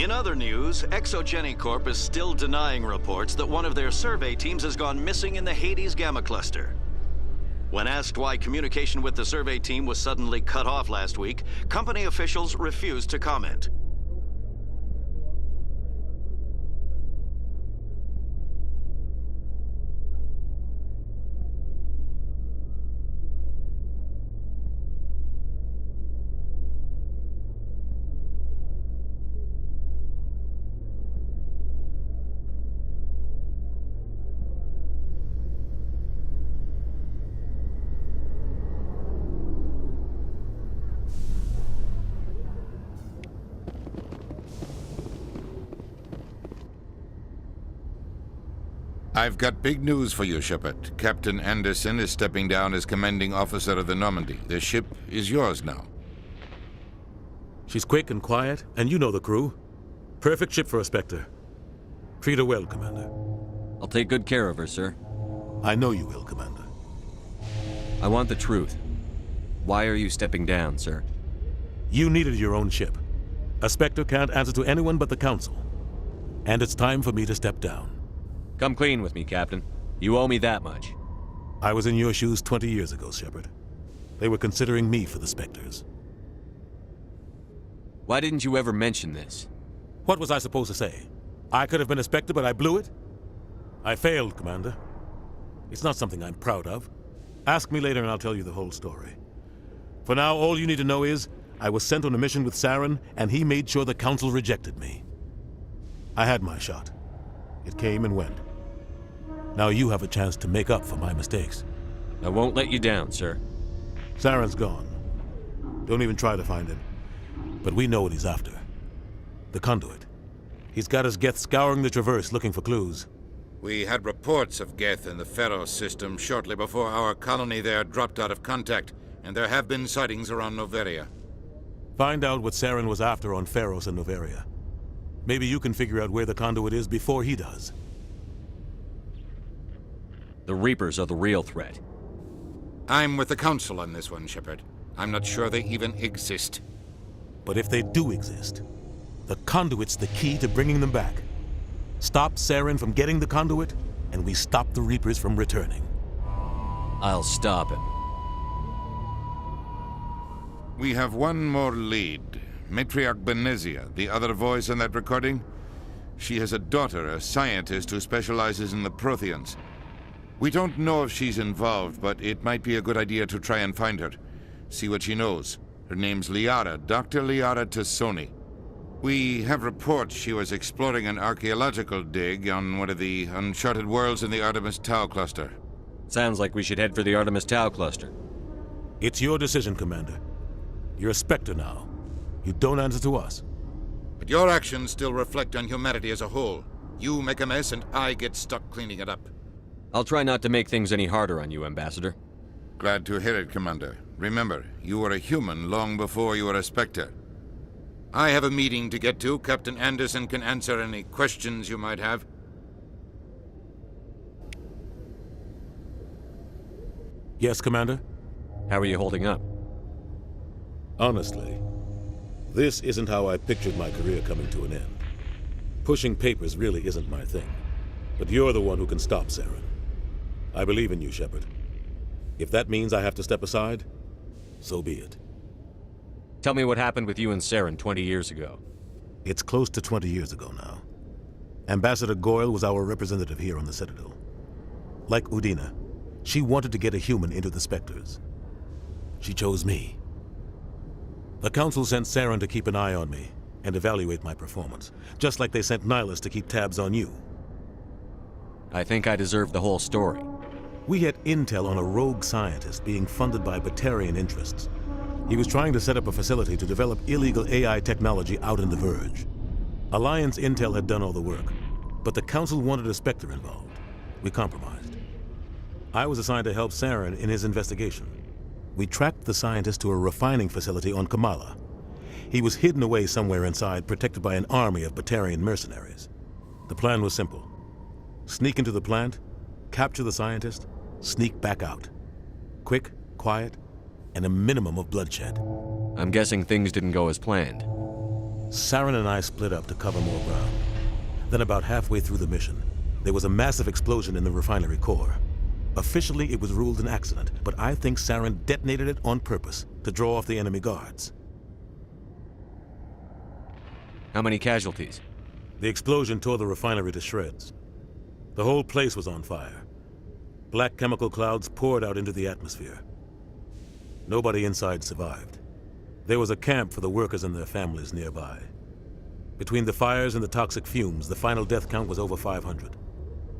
In other news, Exogeny Corp is still denying reports that one of their survey teams has gone missing in the Hades Gamma Cluster. When asked why communication with the survey team was suddenly cut off last week, company officials refused to comment. I've got big news for you, Shepard. Captain Anderson is stepping down as commanding officer of the Normandy. The ship is yours now. She's quick and quiet, and you know the crew. Perfect ship for a Spectre. Treat her well, Commander. I'll take good care of her, sir. I know you will, Commander. I want the truth. Why are you stepping down, sir? You needed your own ship. A Spectre can't answer to anyone but the Council. And it's time for me to step down. Come clean with me, Captain. You owe me that much. I was in your shoes 20 years ago, Shepard. They were considering me for the Spectres. Why didn't you ever mention this? What was I supposed to say? I could have been a Spectre, but I blew it? I failed, Commander. It's not something I'm proud of. Ask me later and I'll tell you the whole story. For now, all you need to know is, I was sent on a mission with Saren, and he made sure the Council rejected me. I had my shot. It came and went. Now you have a chance to make up for my mistakes. I won't let you down, sir. Saren's gone. Don't even try to find him. But we know what he's after. The conduit. He's got his Geth scouring the Traverse looking for clues. We had reports of Geth in the Therum system shortly before our colony there dropped out of contact, and there have been sightings around Noveria. Find out what Saren was after on Pharos and Noveria. Maybe you can figure out where the conduit is before he does. The Reapers are the real threat. I'm with the Council on this one, Shepard. I'm not sure they even exist. But if they do exist, the conduit's the key to bringing them back. Stop Saren from getting the conduit, and we stop the Reapers from returning. I'll stop him. We have one more lead. Matriarch Benezia, the other voice in that recording. She has a daughter, a scientist who specializes in the protheans. We don't know if she's involved, but it might be a good idea to try and find her. See what she knows. Her name's Liara, Dr. Liara T'soni. We have reports she was exploring an archeological dig on one of the uncharted worlds in the Artemis Tau cluster. Sounds like we should head for the Artemis Tau cluster. It's your decision, Commander. You're a Spectre now. You don't answer to us. But your actions still reflect on humanity as a whole. You make a mess and I get stuck cleaning it up. I'll try not to make things any harder on you, Ambassador. Glad to hear it, Commander. Remember, you were a human long before you were a Spectre. I have a meeting to get to. Captain Anderson can answer any questions you might have. Yes, Commander? How are you holding up? Honestly, this isn't how I pictured my career coming to an end. Pushing papers really isn't my thing. But you're the one who can stop Saren. I believe in you, Shepard. If that means I have to step aside, so be it. Tell me what happened with you and Saren 20 years ago. It's close to 20 years ago now. Ambassador Goyle was our representative here on the Citadel. Like Udina, she wanted to get a human into the Spectres. She chose me. The Council sent Saren to keep an eye on me and evaluate my performance, just like they sent Nihilus to keep tabs on you. I think I deserve the whole story. We had intel on a rogue scientist being funded by Batarian interests. He was trying to set up a facility to develop illegal AI technology out in the Verge. Alliance intel had done all the work, but the Council wanted a Spectre involved. We compromised. I was assigned to help Saren in his investigation. We tracked the scientist to a refining facility on Kamala. He was hidden away somewhere inside, protected by an army of Batarian mercenaries. The plan was simple. Sneak into the plant, capture the scientist, sneak back out. Quick, quiet, and a minimum of bloodshed. I'm guessing things didn't go as planned. Saren and I split up to cover more ground. Then about halfway through the mission, there was a massive explosion in the refinery core. Officially, it was ruled an accident, but I think Saren detonated it on purpose to draw off the enemy guards. How many casualties? The explosion tore the refinery to shreds. The whole place was on fire. Black chemical clouds poured out into the atmosphere. Nobody inside survived. There was a camp for the workers and their families nearby. Between the fires and the toxic fumes, the final death count was over 500.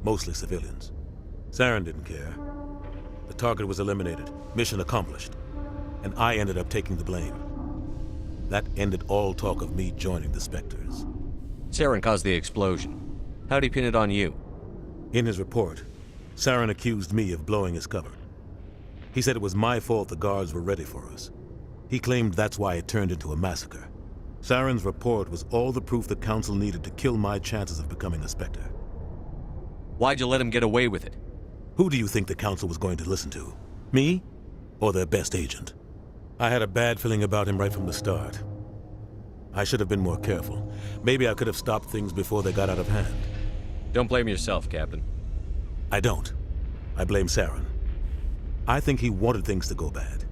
Mostly civilians. Saren didn't care. The target was eliminated, mission accomplished, and I ended up taking the blame. That ended all talk of me joining the Spectres. Saren caused the explosion. How'd he pin it on you? In his report, Saren accused me of blowing his cover. He said it was my fault the guards were ready for us. He claimed that's why it turned into a massacre. Saren's report was all the proof the Council needed to kill my chances of becoming a Spectre. Why'd you let him get away with it? Who do you think the Council was going to listen to? Me? Or their best agent? I had a bad feeling about him right from the start. I should have been more careful. Maybe I could have stopped things before they got out of hand. Don't blame yourself, Captain. I don't. I blame Saren. I think he wanted things to go bad.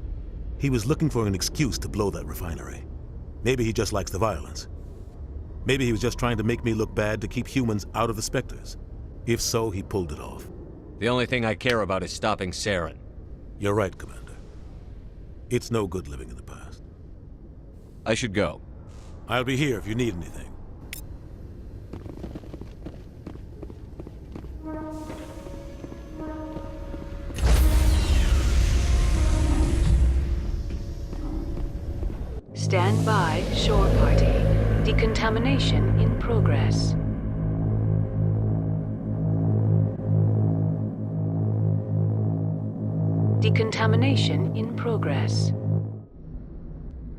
He was looking for an excuse to blow that refinery. Maybe he just likes the violence. Maybe he was just trying to make me look bad to keep humans out of the Spectres. If so, he pulled it off. The only thing I care about is stopping Saren. You're right, Commander. It's no good living in the past. I should go. I'll be here if you need anything. Stand by, shore party. Decontamination in progress. Decontamination in progress.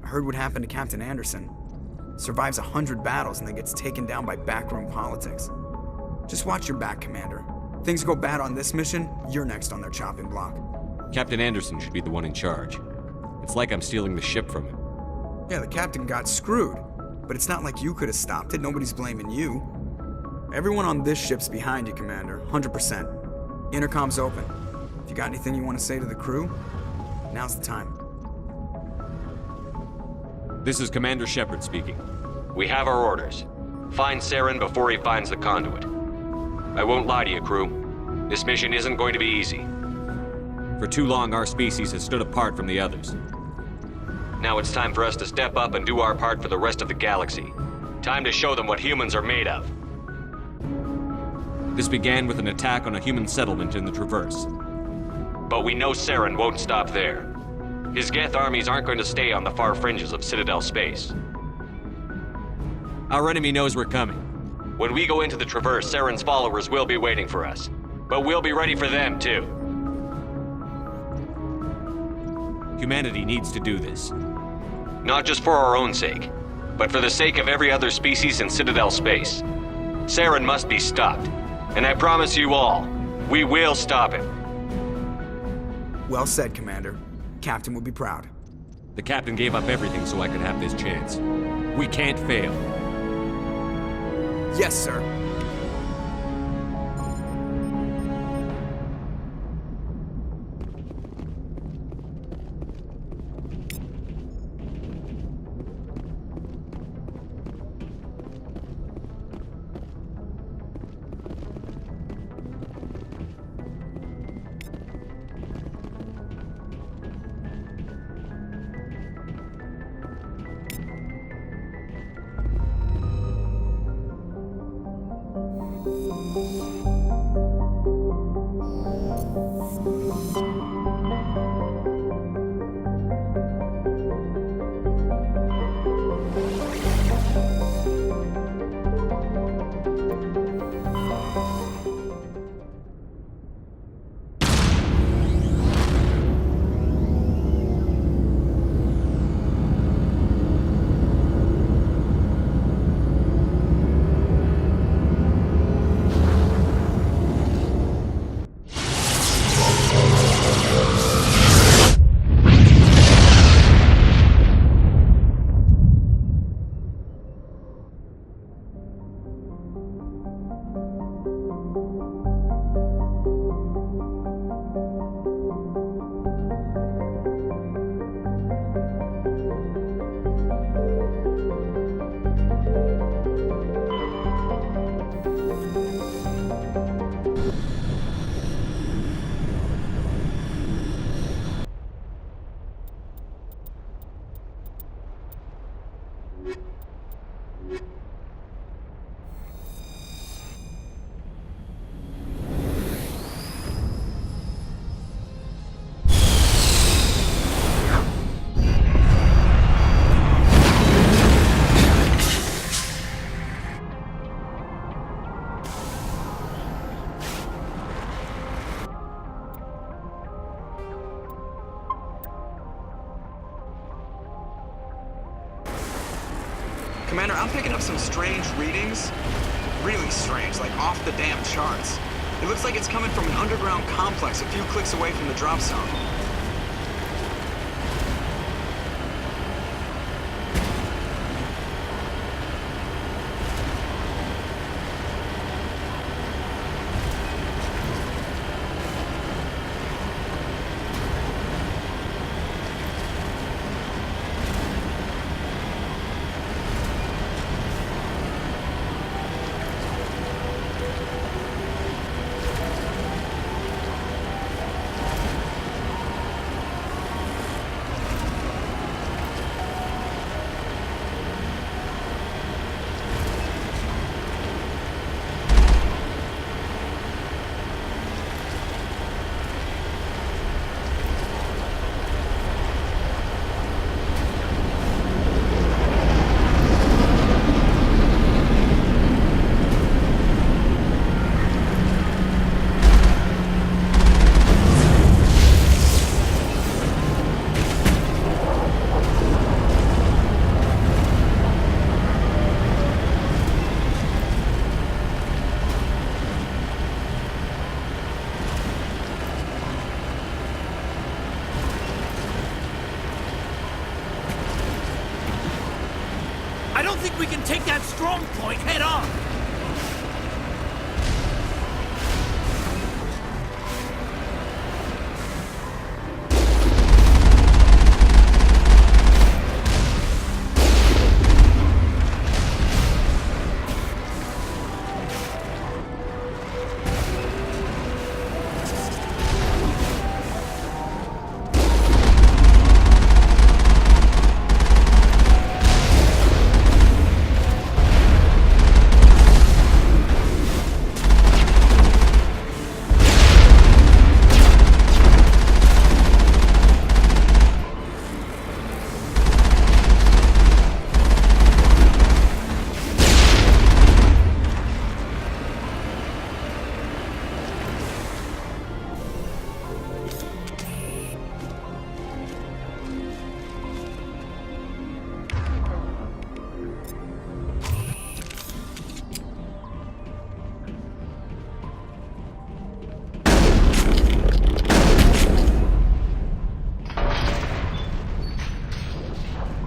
I heard what happened to Captain Anderson. Survives 100 battles and then gets taken down by backroom politics. Just watch your back, Commander. Things go bad on this mission, you're next on their chopping block. Captain Anderson should be the one in charge. It's like I'm stealing the ship from him. Yeah, the captain got screwed, but it's not like you could have stopped it. Nobody's blaming you. Everyone on this ship's behind you, Commander, 100%. Intercom's open. If you got anything you want to say to the crew, now's the time. This is Commander Shepard speaking. We have our orders. Find Saren before he finds the conduit. I won't lie to you, crew. This mission isn't going to be easy. For too long, our species has stood apart from the others. Now it's time for us to step up and do our part for the rest of the galaxy. Time to show them what humans are made of. This began with an attack on a human settlement in the Traverse. But we know Saren won't stop there. His Geth armies aren't going to stay on the far fringes of Citadel space. Our enemy knows we're coming. When we go into the Traverse, Saren's followers will be waiting for us. But we'll be ready for them, too. Humanity needs to do this. Not just for our own sake, but for the sake of every other species in Citadel space. Saren must be stopped. And I promise you all, we will stop him. Well said, Commander. Captain would be proud. The captain gave up everything so I could have this chance. We can't fail. Yes, sir. Commander, I'm picking up some strange readings. Really strange, like off the damn charts. It looks like it's coming from an underground complex a few clicks away from the drop zone. I don't think we can take that strong point head on.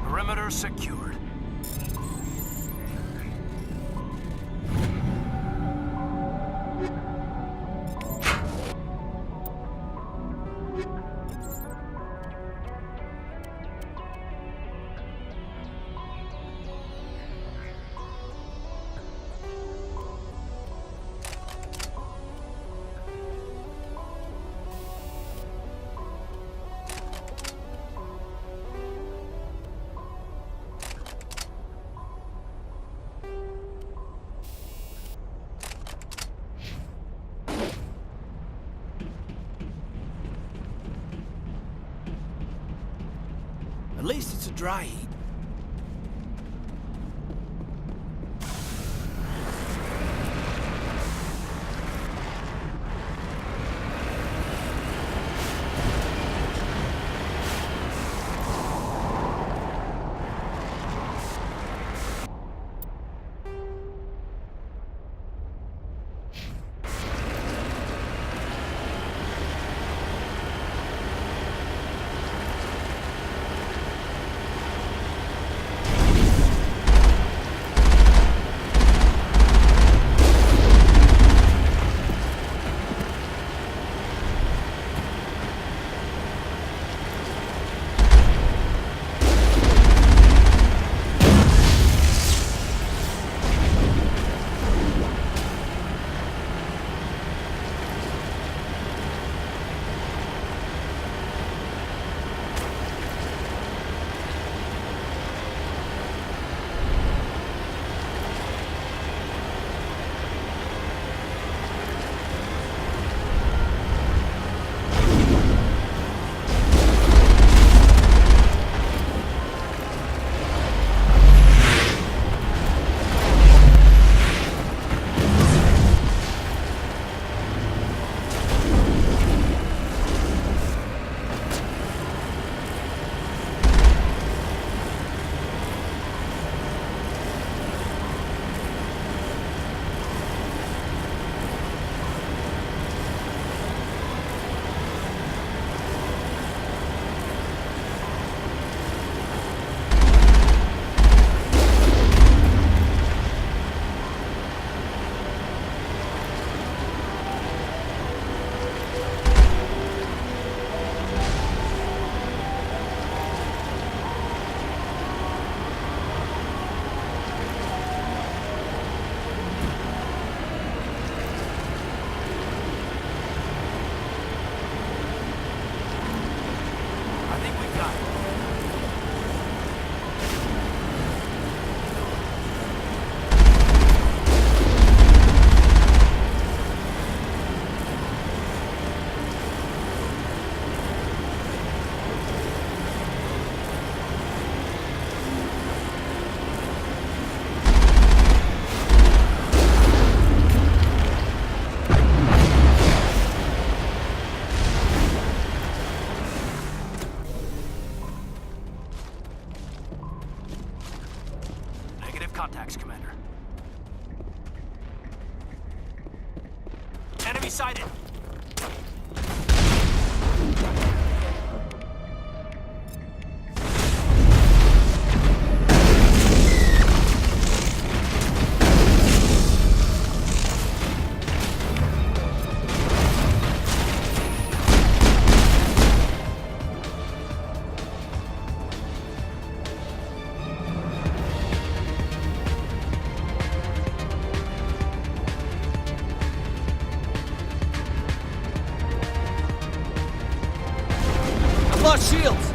Perimeter secured. At least it's a dry heat. got it. Contacts, Commander. Enemy sighted! Lost shields!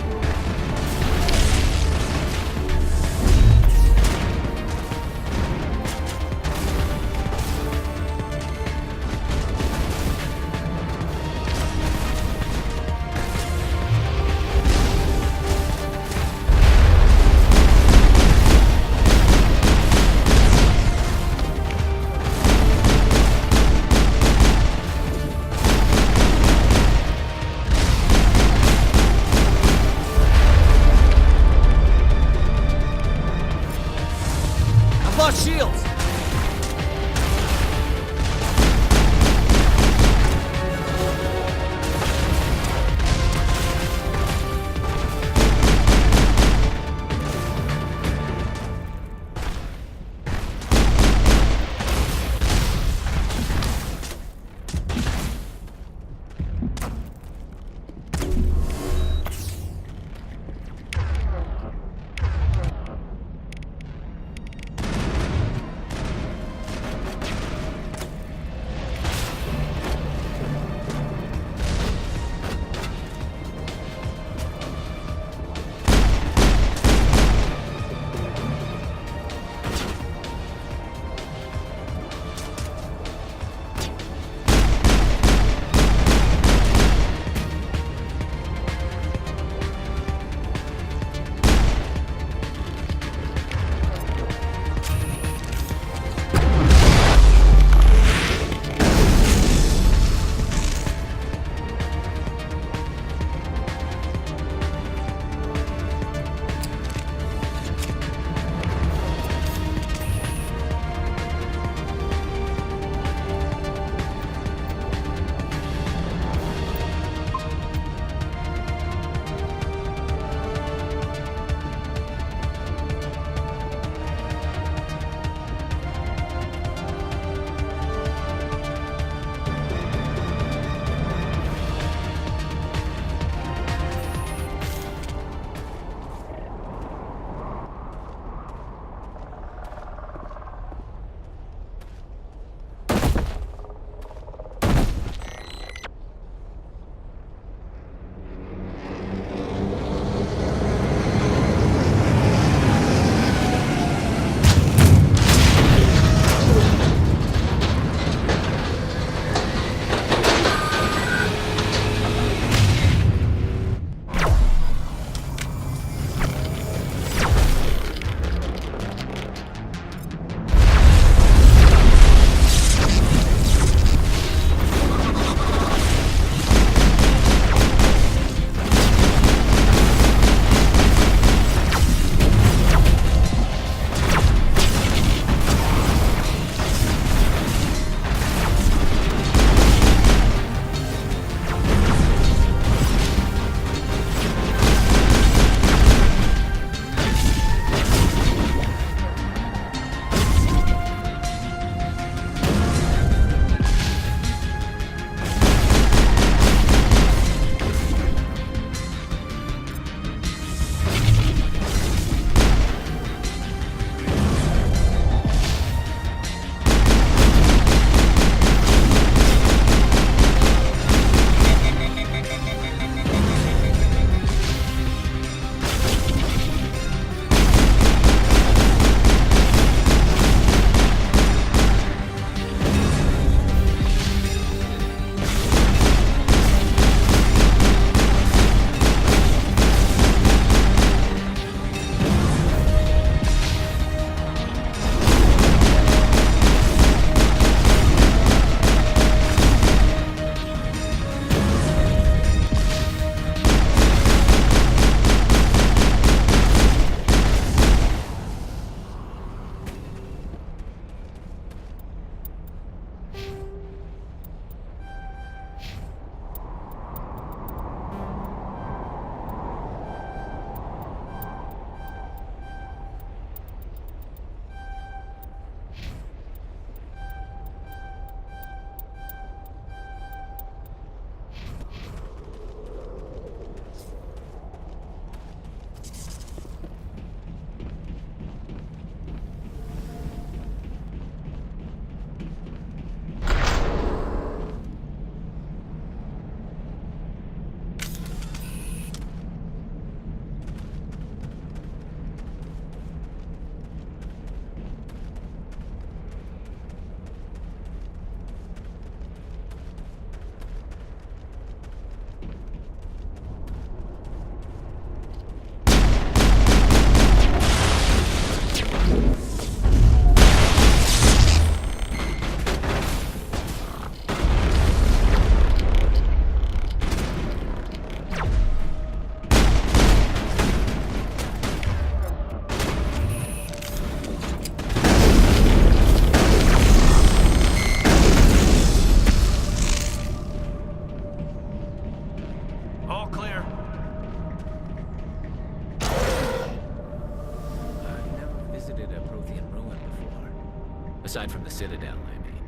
Aside from the Citadel, I mean.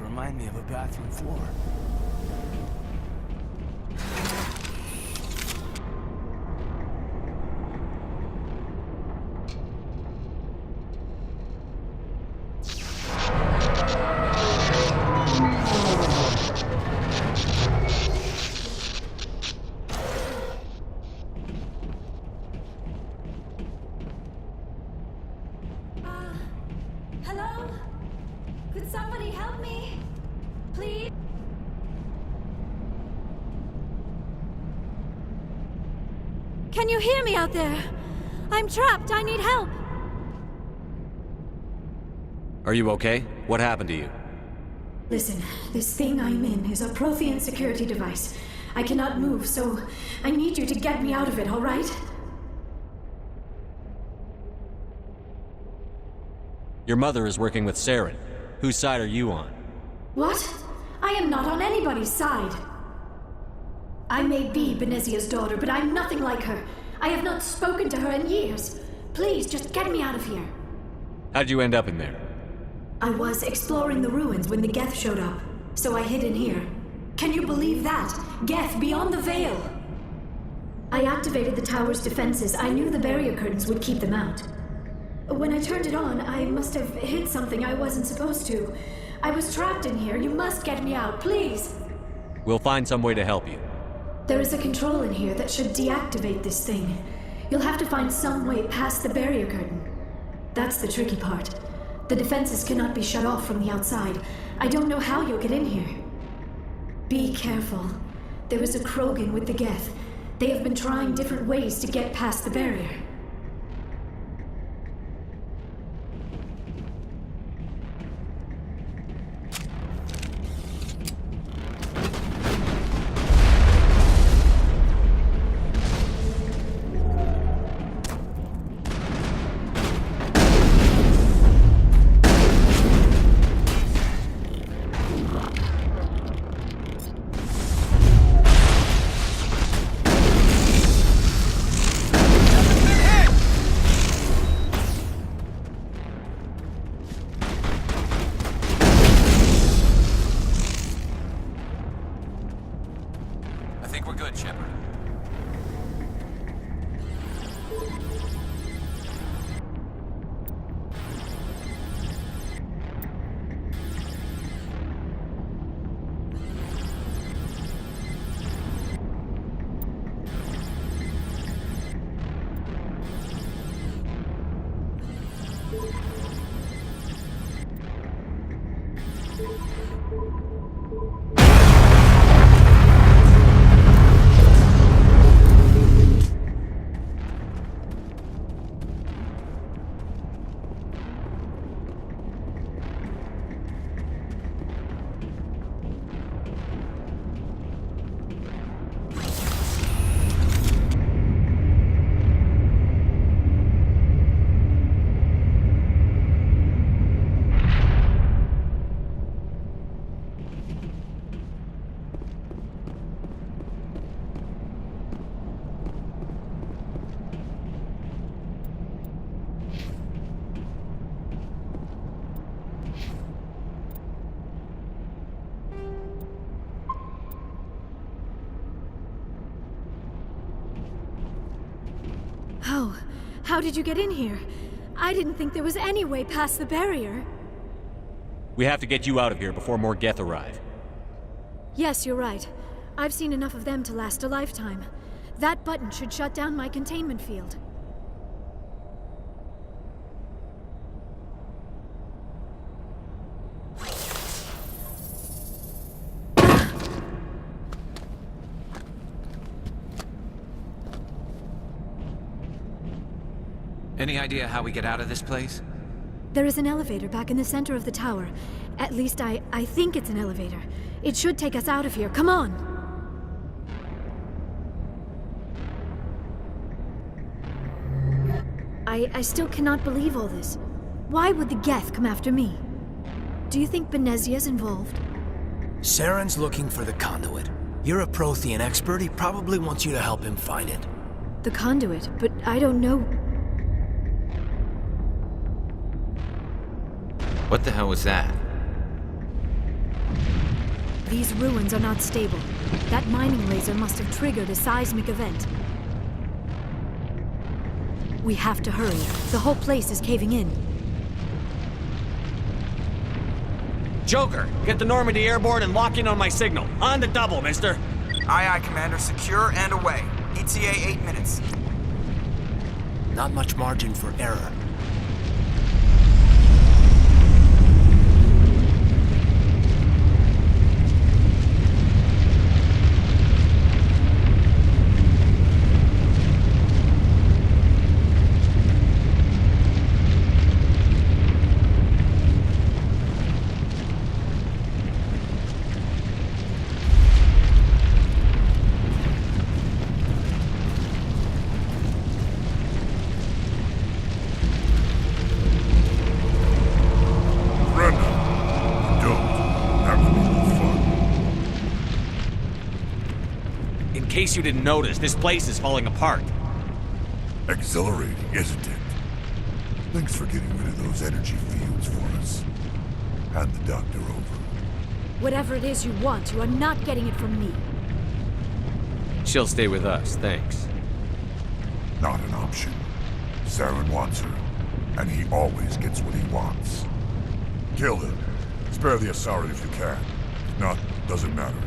Remind me of a bathroom floor. Hello? Could somebody help me? Please? Can you hear me out there? I'm trapped. I need help. Are you okay? What happened to you? Listen, this thing I'm in is a prothean security device. I cannot move, so I need you to get me out of it, all right? Your mother is working with Saren. Whose side are you on? What? I am not on anybody's side. I may be Benezia's daughter, but I'm nothing like her. I have not spoken to her in years. Please, just get me out of here. How'd you end up in there? I was exploring the ruins when the Geth showed up, so I hid in here. Can you believe that? Geth, beyond the veil! I activated the tower's defenses. I knew the barrier curtains would keep them out. When I turned it on, I must have hit something I wasn't supposed to. I was trapped in here. You must get me out, please! We'll find some way to help you. There is a control in here that should deactivate this thing. You'll have to find some way past the barrier curtain. That's the tricky part. The defenses cannot be shut off from the outside. I don't know how you'll get in here. Be careful. There is a Krogan with the Geth. They have been trying different ways to get past the barrier. I think we're good, Shepard. How did you get in here? I didn't think there was any way past the barrier. We have to get you out of here before more Geth arrive. Yes, you're right. I've seen enough of them to last a lifetime. That button should shut down my containment field. Any idea how we get out of this place? There is an elevator back in the center of the tower. At least I think it's an elevator. It should take us out of here. Come on! I still cannot believe all this. Why would the Geth come after me? Do you think Benezia's involved? Saren's looking for the conduit. You're a prothean expert. He probably wants you to help him find it. The conduit, but I don't know. What the hell was that? These ruins are not stable. That mining laser must have triggered a seismic event. We have to hurry. The whole place is caving in. Joker, get the Normandy airborne and lock in on my signal. On the double, mister. Aye, aye, Commander. Secure and away. ETA 8 minutes. Not much margin for error. In case you didn't notice, this place is falling apart. Exhilarating, isn't it? Thanks for getting rid of those energy fields for us. Hand the doctor over. Whatever it is you want, you are not getting it from me. She'll stay with us, thanks. Not an option. Saren wants her, and he always gets what he wants. Kill him. Spare the Asari if you can. If not, doesn't matter.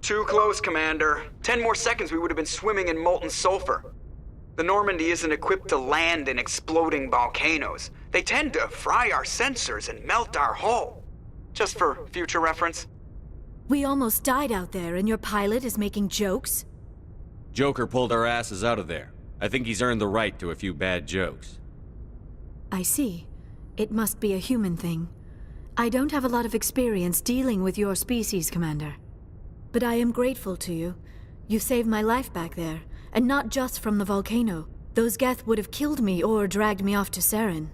Too close, Commander. 10 more seconds we would have been swimming in molten sulfur. The Normandy isn't equipped to land in exploding volcanoes. They tend to fry our sensors and melt our hull. Just for future reference. We almost died out there, and your pilot is making jokes? Joker pulled our asses out of there. I think he's earned the right to a few bad jokes. I see. It must be a human thing. I don't have a lot of experience dealing with your species, Commander. But I am grateful to you. You saved my life back there, and not just from the volcano. Those Geth would have killed me or dragged me off to Saren.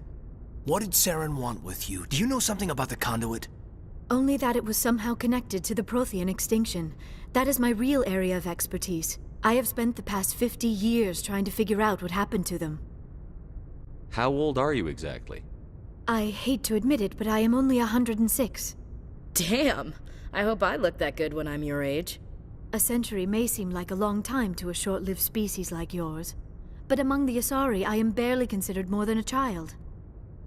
What did Saren want with you? Do you know something about the conduit? Only that it was somehow connected to the Prothean extinction. That is my real area of expertise. I have spent the past 50 years trying to figure out what happened to them. How old are you exactly? I hate to admit it, but I am only 106. Damn! I hope I look that good when I'm your age. A century may seem like a long time to a short-lived species like yours, but among the Asari, I am barely considered more than a child.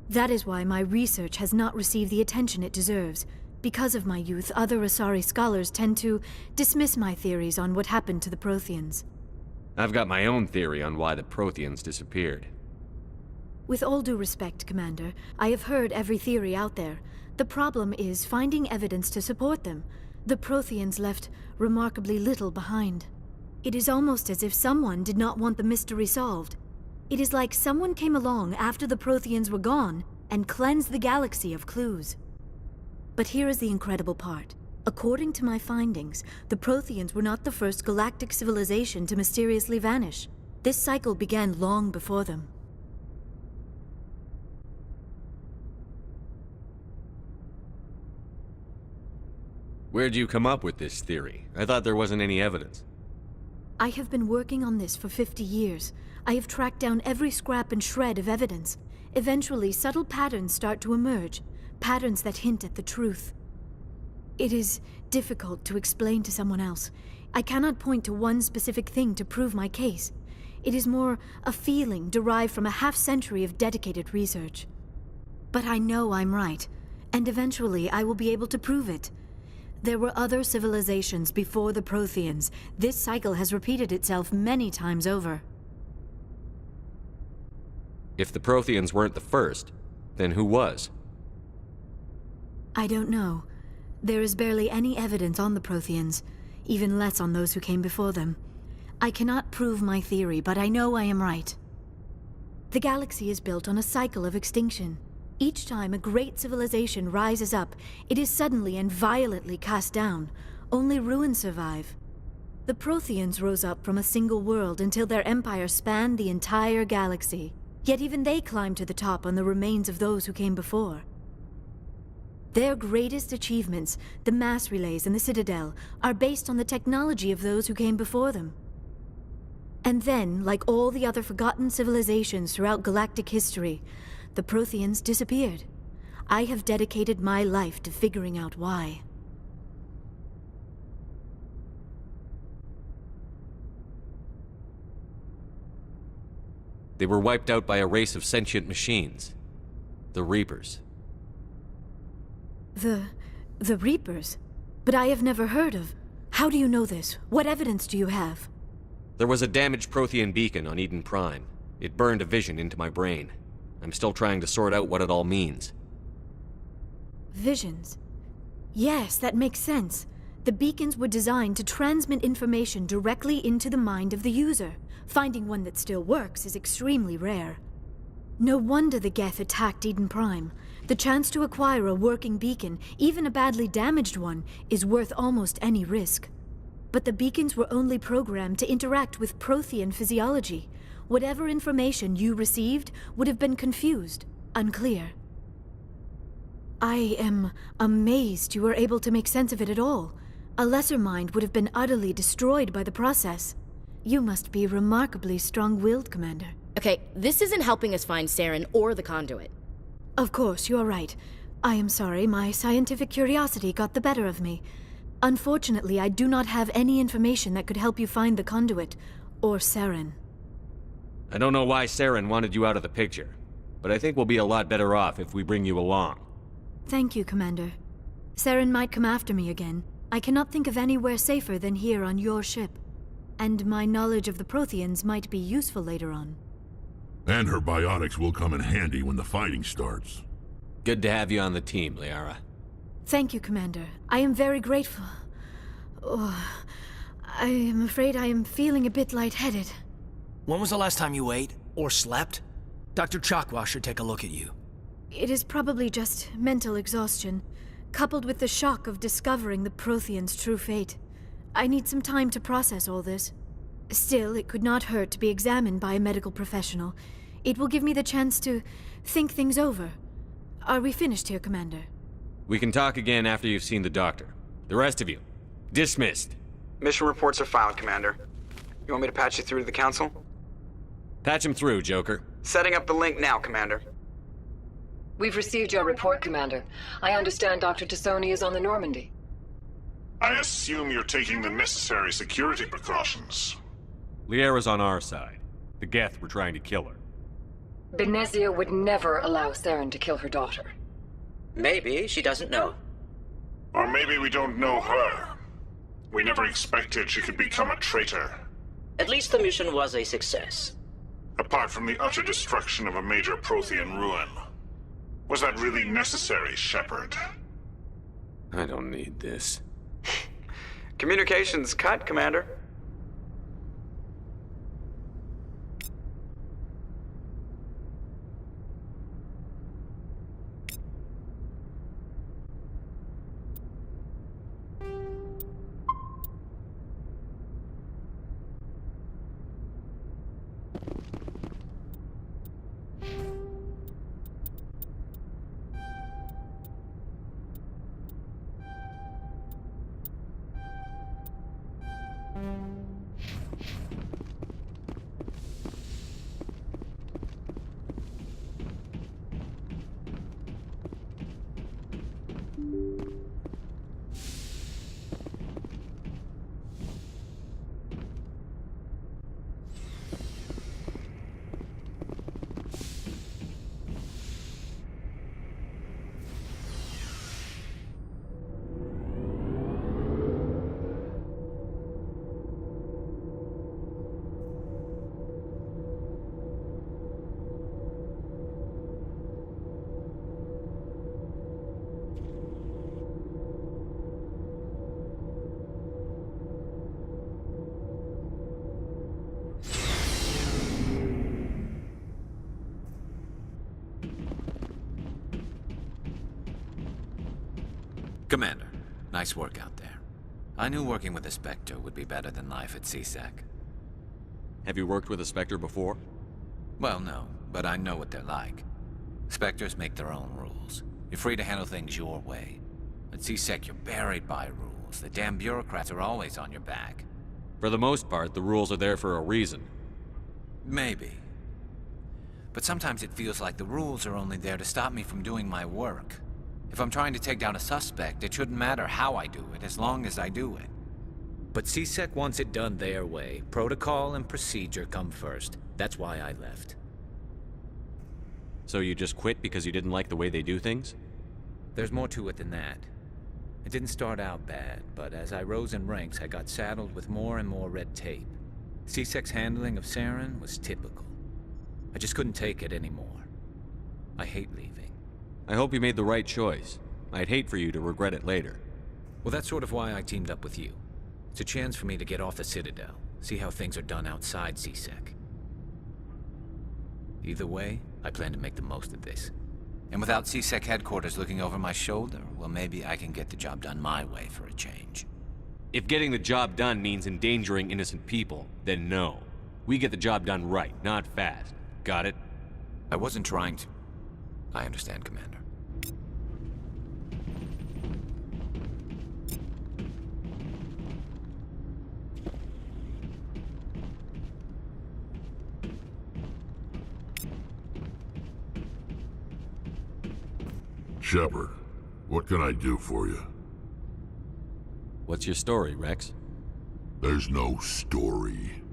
That is why my research has not received the attention it deserves. Because of my youth, other Asari scholars tend to dismiss my theories on what happened to the Protheans. I've got my own theory on why the Protheans disappeared. With all due respect, Commander, I have heard every theory out there. The problem is finding evidence to support them. The Protheans left remarkably little behind. It is almost as if someone did not want the mystery solved. It is like someone came along after the Protheans were gone and cleansed the galaxy of clues. But here is the incredible part. According to my findings, the Protheans were not the first galactic civilization to mysteriously vanish. This cycle began long before them. Where'd you come up with this theory? I thought there wasn't any evidence. I have been working on this for 50 years. I have tracked down every scrap and shred of evidence. Eventually, subtle patterns start to emerge, patterns that hint at the truth. It is difficult to explain to someone else. I cannot point to one specific thing to prove my case. It is more a feeling derived from a half-century of dedicated research. But I know I'm right, and eventually I will be able to prove it. There were other civilizations before the Protheans. This cycle has repeated itself many times over. If the Protheans weren't the first, then who was? I don't know. There is barely any evidence on the Protheans, even less on those who came before them. I cannot prove my theory, but I know I am right. The galaxy is built on a cycle of extinction. Each time a great civilization rises up, it is suddenly and violently cast down. Only ruins survive. The Protheans rose up from a single world until their empire spanned the entire galaxy. Yet even they climbed to the top on the remains of those who came before. Their greatest achievements, the mass relays and the Citadel, are based on the technology of those who came before them. And then, like all the other forgotten civilizations throughout galactic history, the Protheans disappeared. I have dedicated my life to figuring out why. They were wiped out by a race of sentient machines. The Reapers. The Reapers? But I have never heard of. How do you know this? What evidence do you have? There was a damaged Prothean beacon on Eden Prime. It burned a vision into my brain. I'm still trying to sort out what it all means. Visions? Yes, that makes sense. The beacons were designed to transmit information directly into the mind of the user. Finding one that still works is extremely rare. No wonder the Geth attacked Eden Prime. The chance to acquire a working beacon, even a badly damaged one, is worth almost any risk. But the beacons were only programmed to interact with Prothean physiology. Whatever information you received would have been confused, unclear. I am amazed you were able to make sense of it at all. A lesser mind would have been utterly destroyed by the process. You must be remarkably strong-willed, Commander. Okay, this isn't helping us find Saren or the conduit. Of course, you are right. I am sorry, my scientific curiosity got the better of me. Unfortunately, I do not have any information that could help you find the conduit, or Saren. I don't know why Saren wanted you out of the picture, but I think we'll be a lot better off if we bring you along. Thank you, Commander. Saren might come after me again. I cannot think of anywhere safer than here on your ship. And my knowledge of the Protheans might be useful later on. And her biotics will come in handy when the fighting starts. Good to have you on the team, Liara. Thank you, Commander. I am very grateful. Oh, I am afraid I am feeling a bit lightheaded. When was the last time you ate? Or slept? Dr. Chakwa should take a look at you. It is probably just mental exhaustion, coupled with the shock of discovering the Protheans' true fate. I need some time to process all this. Still, it could not hurt to be examined by a medical professional. It will give me the chance to think things over. Are we finished here, Commander? We can talk again after you've seen the doctor. The rest of you, dismissed. Mission reports are filed, Commander. You want me to patch you through to the Council? Patch him through, Joker. Setting up the link now, Commander. We've received your report, Commander. I understand Dr. T'soni is on the Normandy. I assume you're taking the necessary security precautions. Liara's on our side. The Geth were trying to kill her. Benezia would never allow Saren to kill her daughter. Maybe she doesn't know. Or maybe we don't know her. We never expected she could become a traitor. At least the mission was a success. Apart from the utter destruction of a major prothean ruin. Was that really necessary, Shepard? I don't need this. Communications cut, Commander. Commander, nice work out there. I knew working with a Spectre would be better than life at CSEC. Have you worked with a Spectre before? Well, no, but I know what they're like. Spectres make their own rules. You're free to handle things your way. At CSEC, you're buried by rules. The damn bureaucrats are always on your back. For the most part, the rules are there for a reason. Maybe. But sometimes it feels like the rules are only there to stop me from doing my work. If I'm trying to take down a suspect, it shouldn't matter how I do it, as long as I do it. But CSEC wants it done their way. Protocol and procedure come first. That's why I left. So you just quit because you didn't like the way they do things? There's more to it than that. It didn't start out bad, but as I rose in ranks, I got saddled with more and more red tape. CSEC's handling of Saren was typical. I just couldn't take it anymore. I hate leaving. I hope you made the right choice. I'd hate for you to regret it later. Well, that's sort of why I teamed up with you. It's a chance for me to get off the Citadel, see how things are done outside CSEC. Either way, I plan to make the most of this. And without CSEC headquarters looking over my shoulder, well, maybe I can get the job done my way for a change. If getting the job done means endangering innocent people, then no. We get the job done right, not fast. Got it? I wasn't trying to. I understand, Commander. Shepard, what can I do for you? What's your story, Rex? There's no story.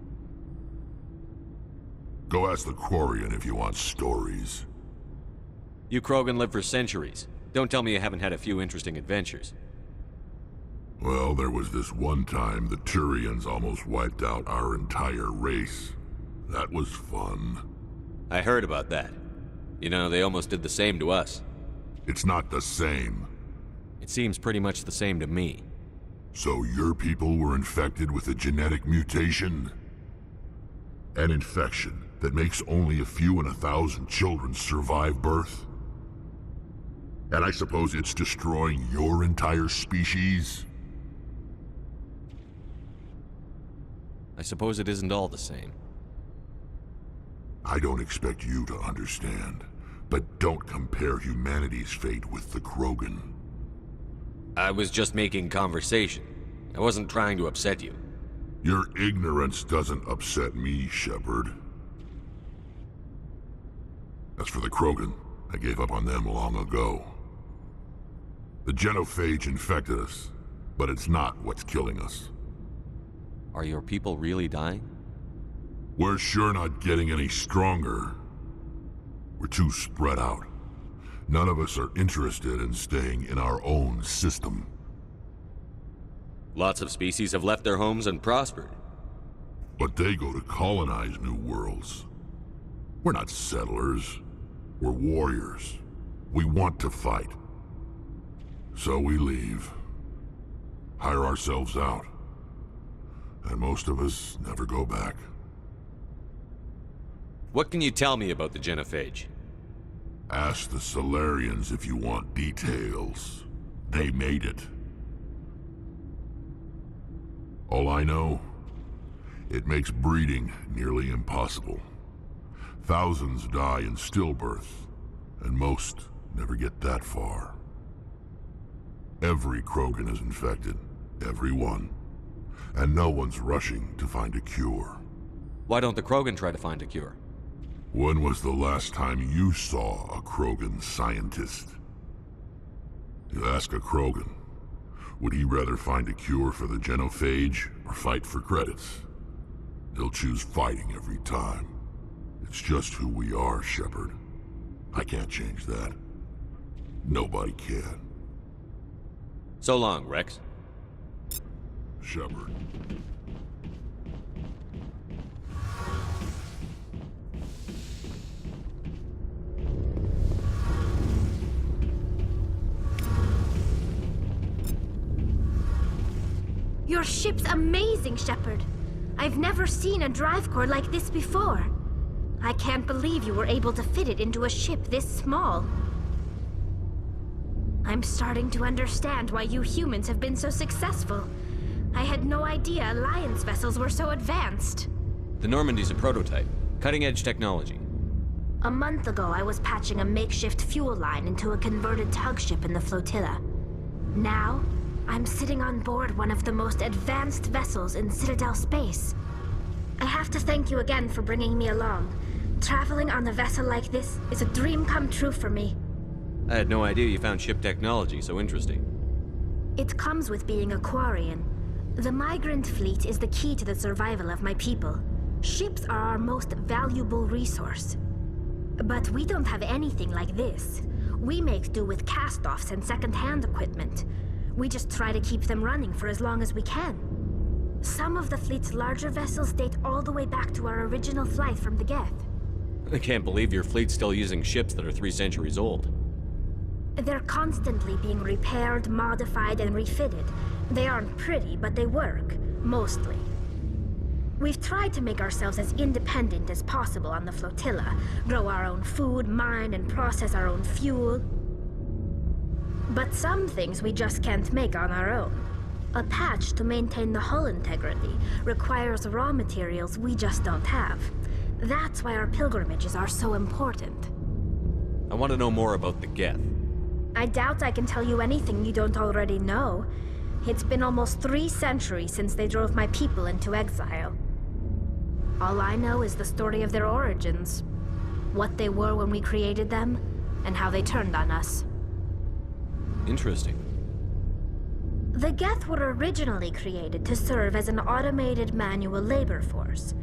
Go ask the Quarian if you want stories. You Krogan live for centuries. Don't tell me you haven't had a few interesting adventures. Well, there was this one time the Turians almost wiped out our entire race. That was fun. I heard about that. You know, they almost did the same to us. It's not the same. It seems pretty much the same to me. So your people were infected with a genetic mutation? An infection that makes only a few in 1,000 children survive birth? And I suppose it's destroying your entire species? I suppose it isn't all the same. I don't expect you to understand, but don't compare humanity's fate with the Krogan. I was just making conversation. I wasn't trying to upset you. Your ignorance doesn't upset me, Shepard. As for the Krogan, I gave up on them long ago. The genophage infected us, but it's not what's killing us. Are your people really dying? We're sure not getting any stronger. We're too spread out. None of us are interested in staying in our own system. Lots of species have left their homes and prospered. But they go to colonize new worlds. We're not settlers. We're warriors. We want to fight. So we leave. Hire ourselves out. And most of us never go back. What can you tell me about the genophage? Ask the Solarians if you want details. They made it. All I know, it makes breeding nearly impossible. Thousands die in stillbirth, and most never get that far. Every Krogan is infected, every one. And no one's rushing to find a cure. Why don't the Krogan try to find a cure? When was the last time you saw a Krogan scientist? You ask a Krogan, would he rather find a cure for the genophage or fight for credits? He'll choose fighting every time. It's just who we are, Shepard. I can't change that. Nobody can. So long, Rex. Shepard. Your ship's amazing, Shepard. I've never seen a drive core like this before. I can't believe you were able to fit it into a ship this small. I'm starting to understand why you humans have been so successful. I had no idea Alliance vessels were so advanced. The Normandy's a prototype. Cutting-edge technology. A month ago, I was patching a makeshift fuel line into a converted tug ship in the flotilla. Now, I'm sitting on board one of the most advanced vessels in Citadel space. I have to thank you again for bringing me along. Traveling on a vessel like this is a dream come true for me. I had no idea you found ship technology so interesting. It comes with being a Quarian. The migrant fleet is the key to the survival of my people. Ships are our most valuable resource. But we don't have anything like this. We make do with cast-offs and second-hand equipment. We just try to keep them running for as long as we can. Some of the fleet's larger vessels date all the way back to our original flight from the Geth. I can't believe your fleet's still using ships that are 3 centuries old. They're constantly being repaired, modified, and refitted. They aren't pretty, but they work, mostly. We've tried to make ourselves as independent as possible on the flotilla, grow our own food, mine, and process our own fuel. But some things we just can't make on our own. A patch to maintain the hull integrity requires raw materials we just don't have. That's why our pilgrimages are so important. I want to know more about the Geth. I doubt I can tell you anything you don't already know. It's been almost 3 centuries since they drove my people into exile. All I know is the story of their origins, what they were when we created them, and how they turned on us. Interesting. The Geth were originally created to serve as an automated manual labor force.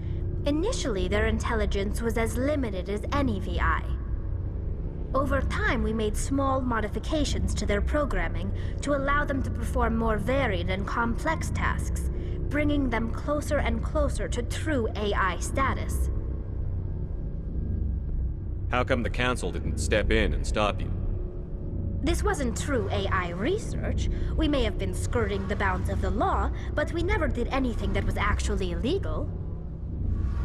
Initially, their intelligence was as limited as any VI. Over time, we made small modifications to their programming to allow them to perform more varied and complex tasks, bringing them closer and closer to true AI status. How come the Council didn't step in and stop you? This wasn't true AI research. We may have been skirting the bounds of the law, but we never did anything that was actually illegal.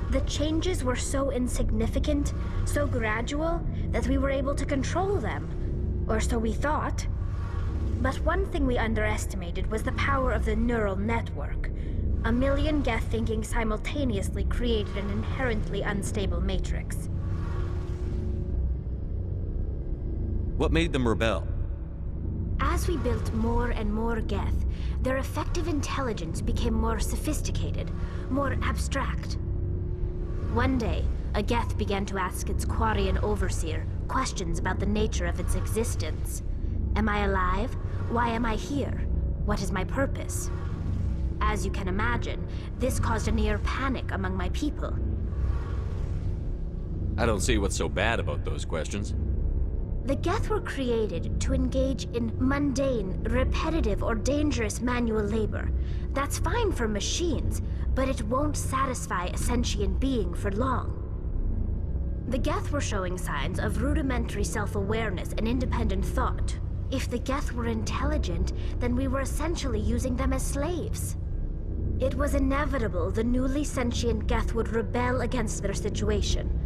The changes were so insignificant, so gradual, that we were able to control them. Or so we thought. But one thing we underestimated was the power of the neural network. 1 million Geth thinking simultaneously created an inherently unstable matrix. What made them rebel? As we built more and more Geth, their effective intelligence became more sophisticated, more abstract. One day, a Geth began to ask its Quarian overseer questions about the nature of its existence. Am I alive? Why am I here? What is my purpose? As you can imagine, this caused a near panic among my people. I don't see what's so bad about those questions. The Geth were created to engage in mundane, repetitive, or dangerous manual labor. That's fine for machines, but it won't satisfy a sentient being for long. The Geth were showing signs of rudimentary self-awareness and independent thought. If the Geth were intelligent, then we were essentially using them as slaves. It was inevitable the newly sentient Geth would rebel against their situation.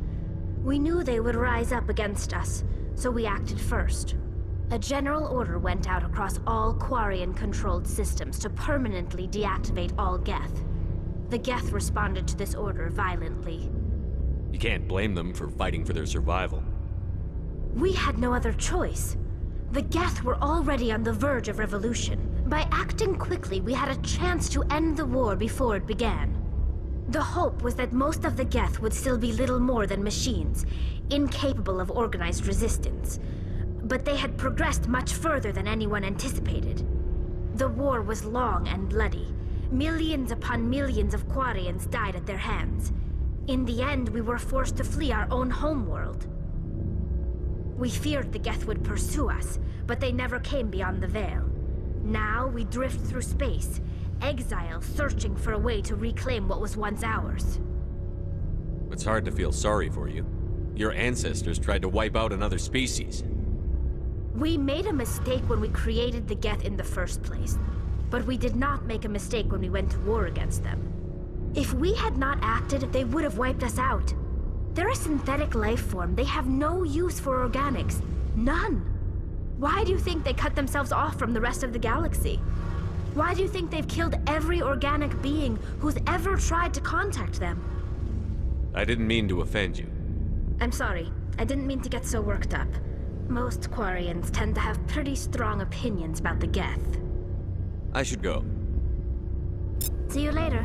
We knew they would rise up against us, so we acted first. A general order went out across all Quarian-controlled systems to permanently deactivate all Geth. The Geth responded to this order violently. You can't blame them for fighting for their survival. We had no other choice. The Geth were already on the verge of revolution. By acting quickly, we had a chance to end the war before it began. The hope was that most of the Geth would still be little more than machines, incapable of organized resistance. But they had progressed much further than anyone anticipated. The war was long and bloody. Millions upon millions of Quarians died at their hands. In the end, we were forced to flee our own homeworld. We feared the Geth would pursue us, but they never came beyond the Veil. Now we drift through space, exile searching for a way to reclaim what was once ours. It's hard to feel sorry for you. Your ancestors tried to wipe out another species. We made a mistake when we created the Geth in the first place, but we did not make a mistake when we went to war against them. If we had not acted, they would have wiped us out. They're a synthetic life form. They have no use for organics. None. Why do you think they cut themselves off from the rest of the galaxy? Why do you think they've killed every organic being who's ever tried to contact them? I didn't mean to offend you. I'm sorry. I didn't mean to get so worked up. Most Quarians tend to have pretty strong opinions about the Geth. I should go. See you later.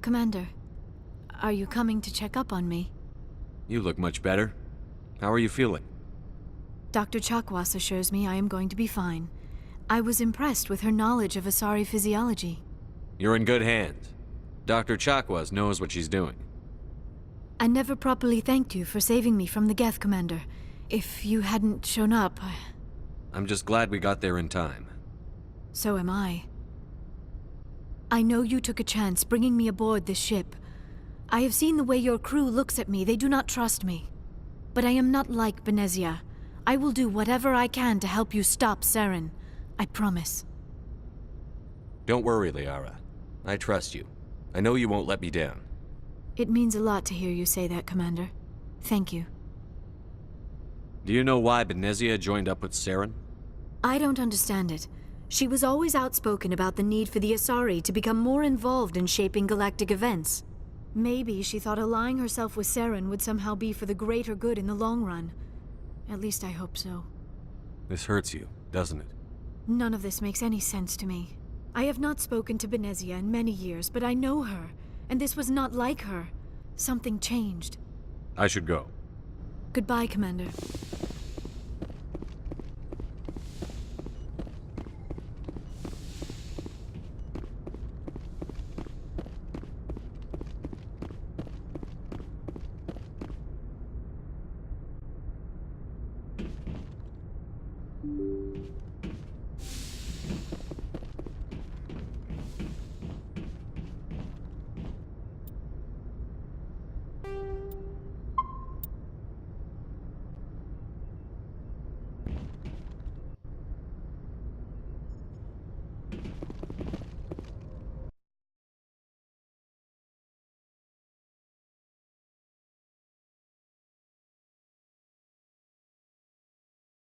Commander, are you coming to check up on me? You look much better. How are you feeling? Dr. Chakwas assures me I am going to be fine. I was impressed with her knowledge of Asari physiology. You're in good hands. Dr. Chakwas knows what she's doing. I never properly thanked you for saving me from the Geth, Commander. If you hadn't shown up, I'm just glad we got there in time. So am I. I know you took a chance bringing me aboard this ship. I have seen the way your crew looks at me. They do not trust me. But I am not like Benezia. I will do whatever I can to help you stop Saren. I promise. Don't worry, Liara. I trust you. I know you won't let me down. It means a lot to hear you say that, Commander. Thank you. Do you know why Benezia joined up with Saren? I don't understand it. She was always outspoken about the need for the Asari to become more involved in shaping galactic events. Maybe she thought allying herself with Saren would somehow be for the greater good in the long run. At least I hope so. This hurts you, doesn't it? None of this makes any sense to me. I have not spoken to Benezia in many years, but I know her, and this was not like her. Something changed. I should go. Goodbye, Commander.